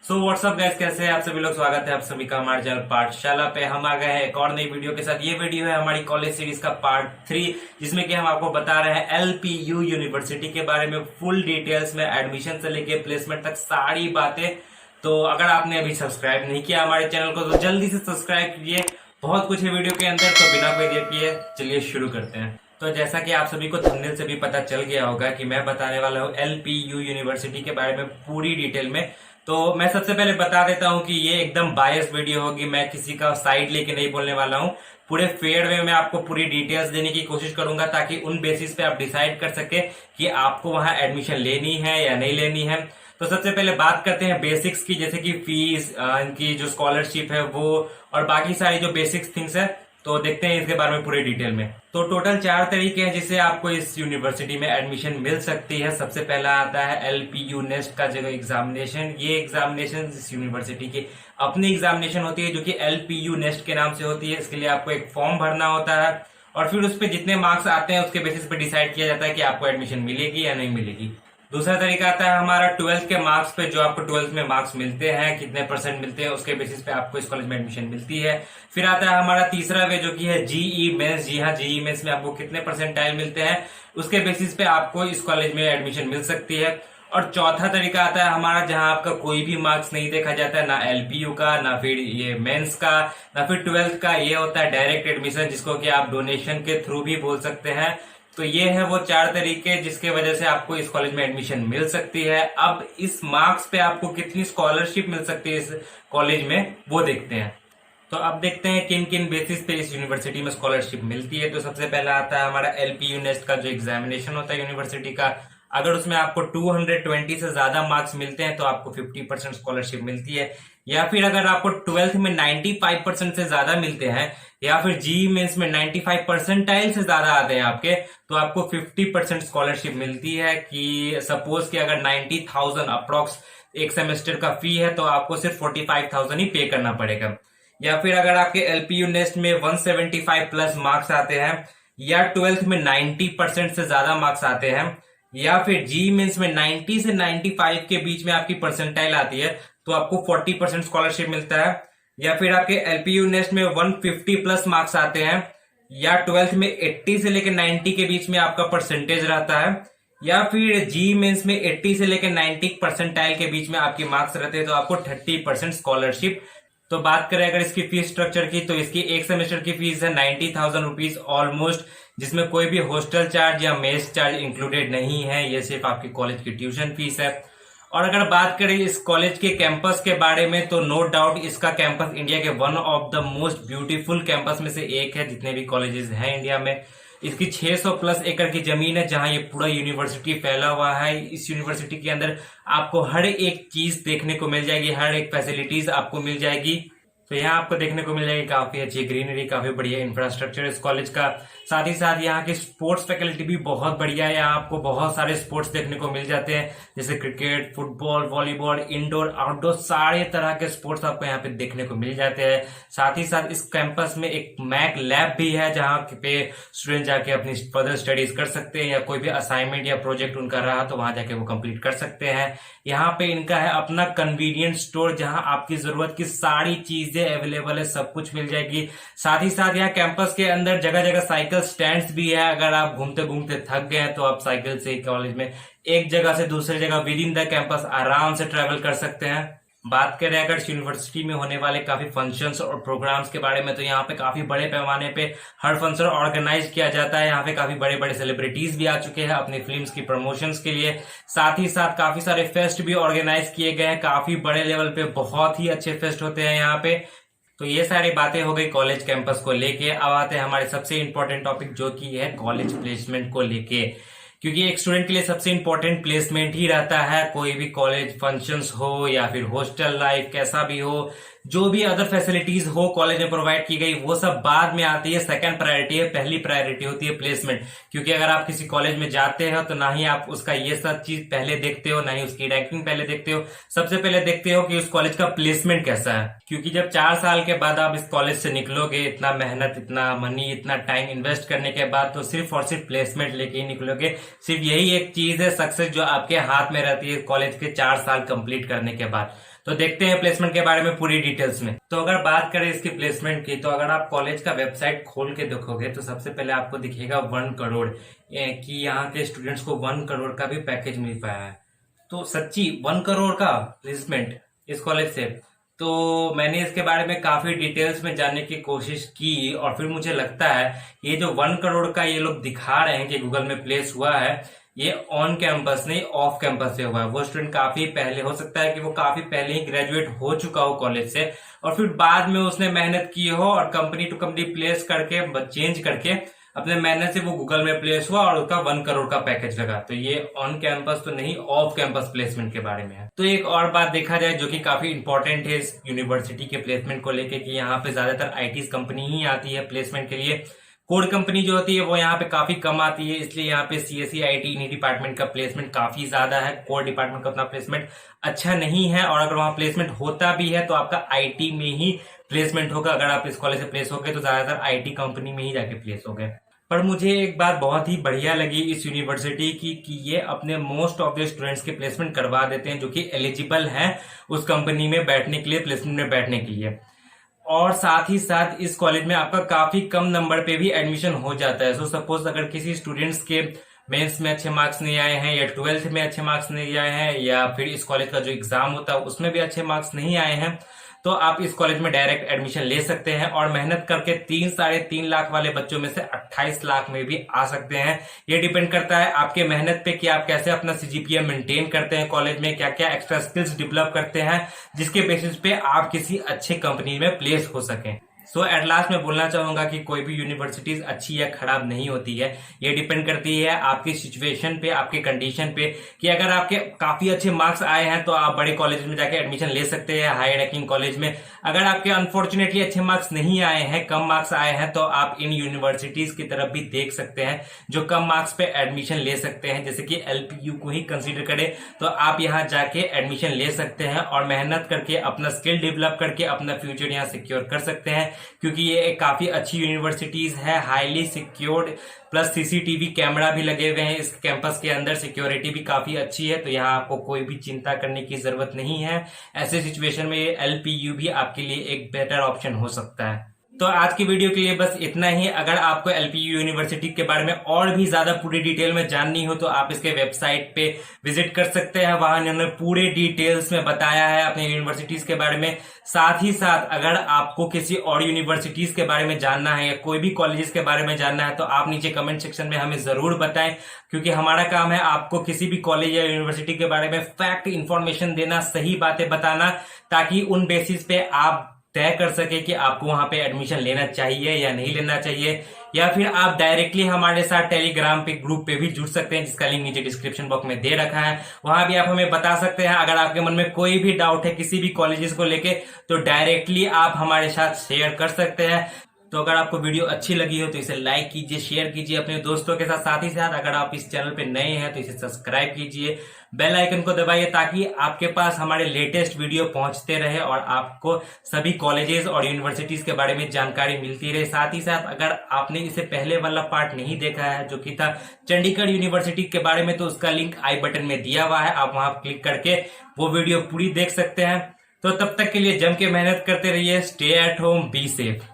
So what's up guys, कैसे हैं आप सभी लोग। स्वागत है आप सभी का हमारे चैनल पाठशाला पे। हम आ गए हैं एक और नई वीडियो के साथ। ये वीडियो है हमारी कॉलेज सीरीज का पार्ट 3, जिसमें कि हम आपको बता रहे हैं एलपीयू यूनिवर्सिटी के बारे में फुल डिटेल्स में, एडमिशन से लेके प्लेसमेंट तक सारी बातें। तो अगर आपने अभी सब्सक्राइब नहीं किया हमारे चैनल को तो जल्दी से सब्सक्राइब कीजिए। बहुत कुछ है वीडियो के अंदर, तो बिना कोई देर किए चलिए शुरू करते हैं। तो जैसा कि आप सभी को थंबनेल से भी पता चल गया होगा कि मैं बताने वाला हूँ एलपीयू यूनिवर्सिटी के बारे में पूरी डिटेल में। तो मैं सबसे पहले बता देता हूं कि ये एकदम बायस वीडियो होगी। मैं किसी का साइड लेके नहीं बोलने वाला हूं। पूरे फेयर वे में आपको पूरी डिटेल्स देने की कोशिश करूंगा, ताकि उन बेसिस पे आप डिसाइड कर सके कि आपको वहां एडमिशन लेनी है या नहीं लेनी है। तो सबसे पहले बात करते हैं बेसिक्स की, जैसे कि फीस, इनकी जो स्कॉलरशिप है वो, और बाकी सारी जो बेसिक्स थिंग्स है। तो देखते हैं इसके बारे में पूरे डिटेल में। तो टोटल 4 तरीके हैं जिससे आपको इस यूनिवर्सिटी में एडमिशन मिल सकती है। सबसे पहला आता है एलपीयू नेस्ट का जो एग्जामिनेशन। ये एग्जामिनेशन इस यूनिवर्सिटी की अपनी एग्जामिनेशन होती है, जो कि एलपीयू नेस्ट के नाम से होती है। इसके लिए आपको एक फॉर्म भरना होता है और फिर उस पर जितने मार्क्स आते हैं उसके बेसिस पे डिसाइड किया जाता है कि आपको एडमिशन मिलेगी या नहीं मिलेगी। दूसरा तरीका आता है हमारा 12th के मार्क्स पे। जो आपको 12th में मार्क्स मिलते हैं, कितने परसेंट मिलते हैं, उसके बेसिस पे आपको इस कॉलेज में एडमिशन मिलती है। फिर आता है हमारा तीसरा वे, जो कि है जीई मेंस। जी हाँ, जीई मेंस में आपको कितने परसेंटाइल मिलते हैं, उसके बेसिस पे आपको इस कॉलेज में एडमिशन मिल सकती है। और चौथा तरीका आता है हमारा, जहां आपका कोई भी मार्क्स नहीं देखा जाता है, ना एलपीयू का, ना फिर ये मेंस का, ना फिर 12th का। ये होता है डायरेक्ट एडमिशन, जिसको कि आप डोनेशन के थ्रू भी बोल सकते हैं। तो ये है वो 4 तरीके जिसके वजह से आपको इस कॉलेज में एडमिशन मिल सकती है। अब इस मार्क्स पे आपको कितनी स्कॉलरशिप मिल सकती है इस कॉलेज में, वो देखते हैं। तो अब देखते हैं किन किन बेसिस पे इस यूनिवर्सिटी में स्कॉलरशिप मिलती है। तो सबसे पहला आता है हमारा एलपीयू नेस्ट का जो एग्जामिनेशन होता है यूनिवर्सिटी का। अगर उसमें आपको 220 से ज्यादा मार्क्स मिलते हैं तो आपको 50% स्कॉलरशिप मिलती है। या फिर अगर आपको 12th में 95% से ज्यादा मिलते हैं, या फिर जी मेंस में 95 परसेंटाइल से ज्यादा आते हैं आपके, तो आपको 50% स्कॉलरशिप मिलती है। कि सपोज कि अगर 90,000 अप्रोक्स एक सेमेस्टर का फी है, तो आपको सिर्फ 45,000 ही पे करना पड़ेगा। या फिर अगर आपके एलपीयू नेस्ट में 175 प्लस मार्क्स आते हैं, या 12th में 90% से ज्यादा मार्क्स आते हैं, या फिर जी मेंस में 90 से 95 के बीच में आपकी परसेंटाइल आती है, तो आपको 40% स्कॉलरशिप मिलता है। या फिर आपके एलपीयू नेस्ट में 150 प्लस मार्क्स आते हैं, या 12th में 80 से लेकर 90 के बीच में आपका परसेंटेज रहता है, या फिर जी मेंस में 80 से लेकर 90 परसेंटाइल के बीच में आपके मार्क्स रहते हैं, तो आपको 30% स्कॉलरशिप। तो बात करें अगर इसकी फीस स्ट्रक्चर की, तो इसकी एक सेमेस्टर की फीस है 90,000 रुपीज ऑलमोस्ट, जिसमें कोई भी हॉस्टल चार्ज या मेस चार्ज इंक्लूडेड नहीं है। ये सिर्फ आपकी कॉलेज की ट्यूशन फीस है। और अगर बात करें इस कॉलेज के कैंपस के बारे में, तो नो डाउट इसका कैंपस इंडिया के one of the most beautiful campus में से एक है, जितने भी कॉलेजेस हैं इंडिया में। इसकी 600 प्लस एकड़ की जमीन है, जहां ये पूरा यूनिवर्सिटी फैला हुआ है। इस यूनिवर्सिटी के अंदर आपको हर एक चीज देखने को मिल जाएगी, हर एक फैसिलिटीज आपको मिल जाएगी। तो यहाँ आपको देखने को मिल जाएगी काफी अच्छी ग्रीनरी, काफी बढ़िया इंफ्रास्ट्रक्चर इस कॉलेज का। साथ ही साथ यहाँ की स्पोर्ट्स फैकल्टी भी बहुत बढ़िया है। यहाँ आपको बहुत सारे स्पोर्ट्स देखने को मिल जाते हैं, जैसे cricket, football, volleyball, indoor, outdoor, सारे तरह के स्पोर्ट्स आपको यहाँ पे देखने को मिल जाते हैं। साथ ही साथ इस कैंपस में एक मैक लैब भी है, जहाँ पे स्टूडेंट जाके अपनी फर्दर स्टडीज कर सकते हैं, या कोई भी असाइनमेंट या प्रोजेक्ट उनका रहा तो वहां जाके वो कंप्लीट कर सकते हैं। यहाँ पे इनका है अपना कन्वीनियंस स्टोर, जहां आपकी जरूरत की सारी चीजें अवेलेबल है, सब कुछ मिल जाएगी। साथ ही साथ यहाँ कैंपस के अंदर जगह जगह साइकिल स्टैंड्स भी है। अगर आप घूमते घूमते थक गए हैं तो आप साइकिल से कॉलेज में एक जगह से दूसरी जगह विद इन द कैंपस आराम से ट्रेवल कर सकते हैं। बात करें अगर यूनिवर्सिटी में होने वाले काफी फंक्शंस और प्रोग्राम्स के बारे में, तो यहाँ पे काफी बड़े पैमाने पे हर फंक्शन ऑर्गेनाइज किया जाता है। यहाँ पे काफी बड़े बड़े सेलिब्रिटीज भी आ चुके हैं अपनी फिल्म्स की प्रमोशंस के लिए। साथ ही साथ काफी सारे फेस्ट भी ऑर्गेनाइज किए गए हैं, काफी बड़े लेवल पे, बहुत ही अच्छे फेस्ट होते हैं यहाँ पे। तो ये सारी बातें हो गई कॉलेज कैंपस को लेके। अब आते हैं हमारे सबसे इंपॉर्टेंट टॉपिक, जो कि है कॉलेज प्लेसमेंट को लेके। क्योंकि एक स्टूडेंट के लिए सबसे इंपॉर्टेंट प्लेसमेंट ही रहता है। कोई भी कॉलेज फंक्शंस हो या फिर हॉस्टल लाइफ कैसा भी हो, जो भी अदर फैसिलिटीज हो कॉलेज में प्रोवाइड की गई, वो सब बाद में आती है, सेकंड प्रायोरिटी है। पहली प्रायोरिटी होती है प्लेसमेंट। क्योंकि अगर आप किसी कॉलेज में जाते हो तो ना ही आप उसका ये सब चीज पहले देखते हो, ना ही उसकी रैंकिंग पहले देखते हो। सबसे पहले देखते हो कि उस कॉलेज का प्लेसमेंट कैसा है। क्योंकि जब 4 साल के बाद आप इस कॉलेज से निकलोगे, इतना मेहनत, इतना मनी, इतना टाइम इन्वेस्ट करने के बाद, तो सिर्फ और सिर्फ प्लेसमेंट लेके ही निकलोगे। सिर्फ यही एक चीज है सक्सेस जो आपके हाथ में रहती है कॉलेज के 4 साल कंप्लीट करने के बाद। तो देखते हैं प्लेसमेंट के बारे में पूरी डिटेल्स में। तो अगर बात करें इसकी प्लेसमेंट की, तो अगर आप कॉलेज का वेबसाइट खोल के देखोगे तो सबसे पहले आपको दिखेगा 1 करोड़ कि यहाँ के स्टूडेंट्स को 1 करोड़ का भी पैकेज मिल पाया है। तो सच्ची 1 करोड़ का प्लेसमेंट इस कॉलेज से, तो मैंने इसके बारे में काफी डिटेल्स में जानने की कोशिश की और फिर मुझे लगता है ये जो 1 करोड़ का ये लोग दिखा रहे हैं कि गूगल में प्लेस हुआ है, ये ऑन कैंपस नहीं ऑफ कैंपस से हुआ है। वो स्टूडेंट काफी पहले, हो सकता है कि वो काफी पहले ही ग्रेजुएट हो चुका हो कॉलेज से और फिर बाद में उसने मेहनत की हो और कंपनी टू कंपनी प्लेस करके चेंज करके अपने मेहनत से वो गूगल में प्लेस हुआ और उसका 1 करोड़ का पैकेज लगा। तो ये ऑन कैंपस तो नहीं, ऑफ कैंपस प्लेसमेंट के बारे में है। तो एक और बात देखा जाए जो कि काफी इंपॉर्टेंट है इस यूनिवर्सिटी के प्लेसमेंट को लेके, कि यहाँ पे ज्यादातर आईटी कंपनी ही आती है प्लेसमेंट के लिए। कोड कंपनी जो होती है वो यहाँ पे काफी कम आती है, इसलिए यहाँ पे सीएसई आईटी इन्हीं डिपार्टमेंट का प्लेसमेंट काफी ज्यादा है। कोर डिपार्टमेंट का उतना प्लेसमेंट अच्छा नहीं है और अगर वहां प्लेसमेंट होता भी है तो आपका आईटी में ही प्लेसमेंट होगा। अगर आप इस कॉलेज से प्लेस हो गए तो ज्यादातर आईटी कंपनी में ही जाके प्लेस हो गए। पर मुझे एक बात बहुत ही बढ़िया लगी इस यूनिवर्सिटी की कि ये अपने मोस्ट ऑफ द स्टूडेंट्स के प्लेसमेंट करवा देते हैं जो कि एलिजिबल हैं उस कंपनी में बैठने के लिए, प्लेसमेंट में बैठने के लिए। और साथ ही साथ इस कॉलेज में आपका काफी कम नंबर पे भी एडमिशन हो जाता है। सो सपोज अगर किसी स्टूडेंट्स के मेंस में अच्छे मार्क्स नहीं आए हैं या 12th में अच्छे मार्क्स नहीं आए हैं या फिर इस कॉलेज का जो एग्जाम होता है उसमें भी अच्छे मार्क्स नहीं आए हैं, तो आप इस कॉलेज में डायरेक्ट एडमिशन ले सकते हैं और मेहनत करके 3-3.5 लाख वाले बच्चों में से 28 लाख में भी आ सकते हैं। ये डिपेंड करता है आपके मेहनत पे कि आप कैसे अपना सीजीपीए मेंटेन करते हैं, कॉलेज में क्या क्या एक्स्ट्रा स्किल्स डेवलप करते हैं जिसके बेसिस पे आप किसी अच्छे कंपनी में प्लेस हो सकें। सो एट लास्ट मैं बोलना चाहूंगा कि कोई भी यूनिवर्सिटीज अच्छी या खराब नहीं होती है, ये डिपेंड करती है आपकी सिचुएशन पे, आपके कंडीशन पे, कि अगर आपके काफी अच्छे मार्क्स आए हैं तो आप बड़े कॉलेज में जाके एडमिशन ले सकते हैं, हाई रैंकिंग कॉलेज में। अगर आपके अनफॉर्चुनेटली अच्छे मार्क्स नहीं आए हैं, कम मार्क्स आए हैं, तो आप इन यूनिवर्सिटीज की तरफ भी देख सकते हैं जो कम मार्क्स पे एडमिशन ले सकते हैं। जैसे कि एलपीयू को ही कंसीडर करें तो आप यहाँ जाके एडमिशन ले सकते हैं और मेहनत करके अपना स्किल डेवलप करके अपना फ्यूचर यहाँ सिक्योर कर सकते हैं, क्योंकि ये एक काफी अच्छी यूनिवर्सिटीज है, highly secured, plus CCTV camera भी लगे हुए हैं इस कैंपस के अंदर, सिक्योरिटी भी काफी अच्छी है। तो यहाँ आपको कोई भी चिंता करने की जरूरत नहीं है। ऐसे सिचुएशन में एलपीयू भी आपके लिए एक बेटर ऑप्शन हो सकता है। तो आज की वीडियो के लिए बस इतना ही। अगर आपको एलपीयू यूनिवर्सिटी के बारे में और भी ज्यादा पूरी डिटेल में जाननी हो तो आप इसके वेबसाइट पे विजिट कर सकते हैं, वहां इन्होंने पूरे डिटेल्स में बताया है अपने यूनिवर्सिटीज के बारे में। साथ ही साथ अगर आपको किसी और यूनिवर्सिटीज के बारे में जानना है या कोई भी कॉलेजेस के बारे में जानना है तो आप नीचे कमेंट सेक्शन में हमें जरूर बताएं, क्योंकि हमारा काम है आपको किसी भी कॉलेज या यूनिवर्सिटी के बारे में फैक्ट इंफॉर्मेशन देना, सही बातें बताना, ताकि उन बेसिस पे आप तय कर सके कि आपको वहां पे एडमिशन लेना चाहिए या नहीं लेना चाहिए। या फिर आप डायरेक्टली हमारे साथ टेलीग्राम पे ग्रुप पे भी जुड़ सकते हैं, जिसका लिंक नीचे डिस्क्रिप्शन बॉक्स में दे रखा है। वहां भी आप हमें बता सकते हैं अगर आपके मन में कोई भी डाउट है किसी भी कॉलेजेस को लेके, तो डायरेक्टली आप हमारे साथ शेयर कर सकते हैं। तो अगर आपको वीडियो अच्छी लगी हो तो इसे लाइक कीजिए, शेयर कीजिए अपने दोस्तों के साथ। साथ ही साथ अगर आप इस चैनल पे नए हैं तो इसे सब्सक्राइब कीजिए, बेल आइकन को दबाइए, ताकि आपके पास हमारे लेटेस्ट वीडियो पहुंचते रहे और आपको सभी कॉलेजेस और यूनिवर्सिटीज के बारे में जानकारी मिलती रहे। साथ ही साथ अगर आपने इसे पहले वाला पार्ट नहीं देखा है जो कि था चंडीगढ़ यूनिवर्सिटी के बारे में, तो उसका लिंक आई बटन में दिया हुआ है, आप वहां क्लिक करके वो वीडियो पूरी देख सकते हैं। तो तब तक के लिए जम के मेहनत करते रहिए। Stay at home, be safe.